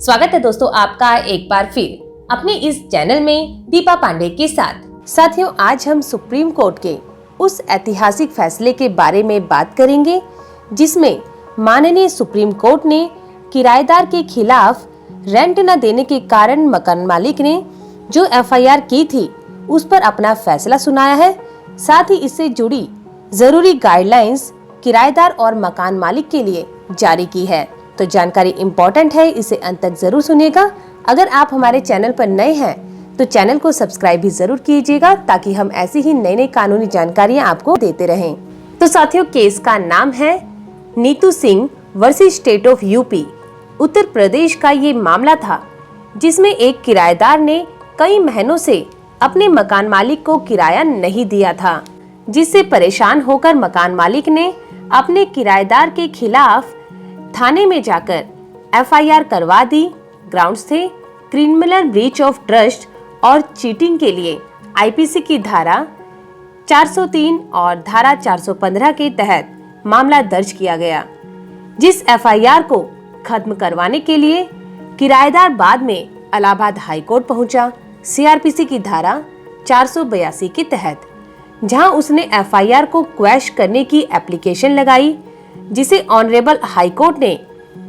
स्वागत है दोस्तों आपका एक बार फिर अपने इस चैनल में दीपा पांडे के साथ। साथियों, आज हम सुप्रीम कोर्ट के उस ऐतिहासिक फैसले के बारे में बात करेंगे जिसमें माननीय सुप्रीम कोर्ट ने किराएदार के खिलाफ रेंट न देने के कारण मकान मालिक ने जो एफआईआर की थी उस पर अपना फैसला सुनाया है। साथ ही इससे जुड़ी जरूरी गाइडलाइंस किराएदार और मकान मालिक के लिए जारी की है। तो जानकारी इम्पोर्टेंट है, इसे अंत तक जरूर सुनिएगा। अगर आप हमारे चैनल पर नए हैं तो चैनल को सब्सक्राइब भी जरूर कीजिएगा ताकि हम ऐसी ही नई नई कानूनी जानकारियां आपको देते रहें। तो साथियों, केस का नाम है Neetu Singh versus state of UP. Uttar Pradesh का ये मामला था जिसमें एक किराएदार ने कई महीनों से अपने मकान मालिक को किराया नहीं दिया था, जिससे परेशान होकर मकान मालिक ने अपने किराएदार के खिलाफ थाने में जाकर एफआईआर करवा दी। ग्राउंड्स थे क्रिमिनल ब्रीच ऑफ ट्रस्ट और चीटिंग के लिए आईपीसी की धारा 403 और धारा 415 के तहत मामला दर्ज किया गया। जिस एफआईआर को खत्म करवाने के लिए किराएदार बाद में इलाहाबाद हाई कोर्ट पहुंचा सीआरपीसी की धारा 482 के तहत, जहां उसने एफआईआर को क्वैश करने की एप्लीकेशन लगाई, जिसे ऑनरेबल हाई कोर्ट ने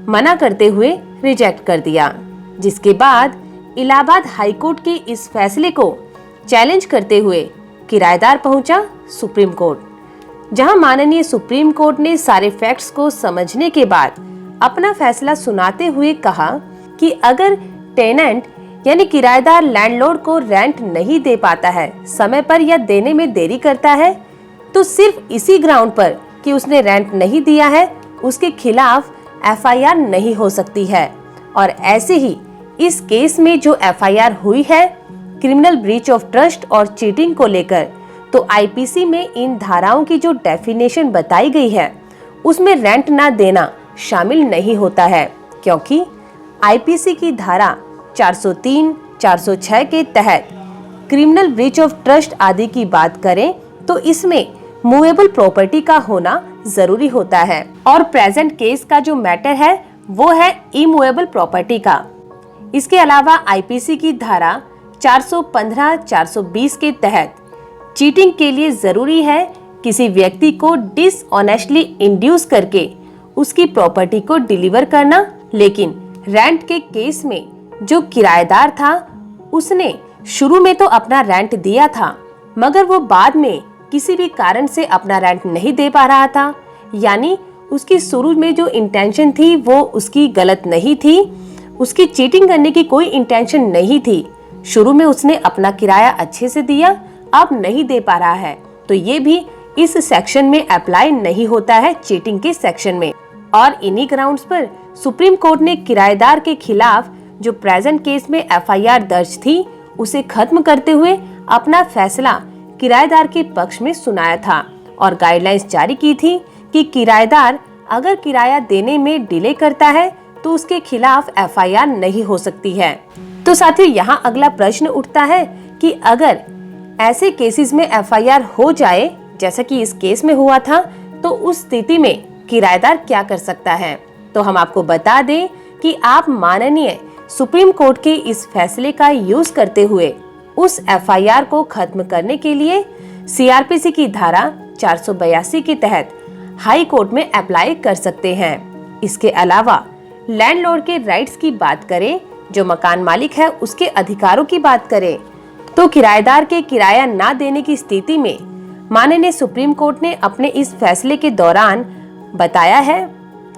मना करते हुए रिजेक्ट कर दिया। जिसके बाद इलाहाबाद हाई कोर्ट के इस फैसले को चैलेंज करते हुए किराएदार पहुंचा सुप्रीम कोर्ट, जहां माननीय सुप्रीम कोर्ट ने सारे फैक्ट्स को समझने के बाद अपना फैसला सुनाते हुए कहा कि अगर टेनेंट यानी किराएदार लैंडलॉर्ड को रेंट नहीं दे पाता है, समय पर या देने में देरी करता है, तो सिर्फ इसी ग्राउंड पर कि उसने रेंट नहीं दिया है उसके खिलाफ एफआईआर नहीं हो सकती है। और ऐसे ही इस केस में जो एफआईआर हुई है क्रिमिनल ब्रीच ऑफ ट्रस्ट और चीटिंग को लेकर, तो आईपीसी में इन धाराओं की जो डेफिनेशन बताई गई है उसमें रेंट ना देना शामिल नहीं होता है, क्योंकि आईपीसी की धारा 403, 406 के तहत क्रिमिनल ब्रीच ऑफ ट्रस्ट आदि की बात करें तो इसमें मूवेबल प्रॉपर्टी का होना जरूरी होता है। और प्रेजेंट केस का जो मैटर है वो है इमूवेबल प्रॉपर्टी का। इसके अलावा आईपीसी की धारा 415, 420 के तहत चीटिंग के लिए जरूरी है किसी व्यक्ति को डिसऑनेस्टली इंड्यूस करके उसकी प्रॉपर्टी को डिलीवर करना। लेकिन रेंट के केस में जो किराएदार था उसने शुरू में तो अपना रेंट दिया था, मगर वो बाद में किसी भी कारण से अपना रेंट नहीं दे पा रहा था। यानी उसकी शुरू में जो इंटेंशन थी वो उसकी गलत नहीं थी, उसकी चीटिंग करने की कोई इंटेंशन नहीं थी। शुरू में उसने अपना किराया अच्छे से दिया, अब नहीं दे पा रहा है, तो ये भी इस सेक्शन में अप्लाई नहीं होता है, चीटिंग के सेक्शन में। और इन्हीं ग्राउंड्स पर सुप्रीम कोर्ट ने किराएदार के खिलाफ जो प्रेजेंट केस में एफआईआर दर्ज थी उसे खत्म करते हुए अपना फैसला किराएदार के पक्ष में सुनाया था और गाइडलाइंस जारी की थी कि किराएदार अगर किराया देने में डिले करता है तो उसके खिलाफ एफआईआर नहीं हो सकती है। तो साथियों, यहाँ अगला प्रश्न उठता है कि अगर ऐसे केसेस में एफआईआर हो जाए जैसा कि इस केस में हुआ था, तो उस स्थिति में किराएदार क्या कर सकता है। तो हम आपको बता दें कि आप माननीय सुप्रीम कोर्ट के इस फैसले का यूज करते हुए उस एफआईआर को खत्म करने के लिए सीआरपीसी की धारा 482 के तहत हाई कोर्ट में अप्लाई कर सकते हैं। इसके अलावा लैंडलॉर्ड के राइट्स की बात करें, जो मकान मालिक है उसके अधिकारों की बात करें, तो किराएदार के किराया ना देने की स्थिति में माननीय सुप्रीम कोर्ट ने अपने इस फैसले के दौरान बताया है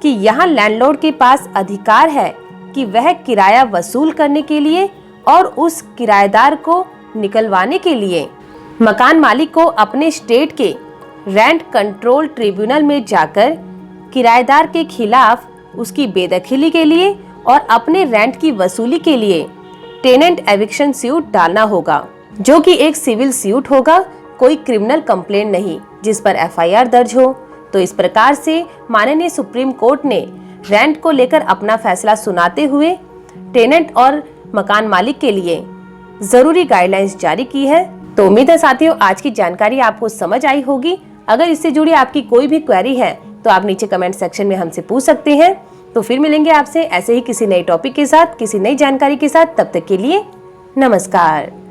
कि यहाँ लैंडलॉर्ड के पास अधिकार है कि वह किराया वसूल करने के लिए और उस किराएदार को निकलवाने के लिए मकान मालिक को अपने स्टेट के रेंट कंट्रोल ट्रिब्यूनल में जाकर किराएदार के खिलाफ उसकी बेदखली के लिए और अपने रेंट की वसूली के लिए टेनेंट एविक्शन सूट डालना होगा, जो कि एक सिविल सूट होगा, कोई क्रिमिनल कंप्लेंट नहीं जिस पर एफआईआर दर्ज हो। तो इस प्रकार से माननीय सुप्रीम कोर्ट ने रेंट को लेकर अपना फैसला सुनाते हुए टेनेंट और मकान मालिक के लिए जरूरी गाइडलाइंस जारी की है। तो उम्मीद है साथियों आज की जानकारी आपको समझ आई होगी। अगर इससे जुड़ी आपकी कोई भी क्वेरी है तो आप नीचे कमेंट सेक्शन में हमसे पूछ सकते हैं। तो फिर मिलेंगे आपसे ऐसे ही किसी नए टॉपिक के साथ, किसी नई जानकारी के साथ। तब तक के लिए नमस्कार।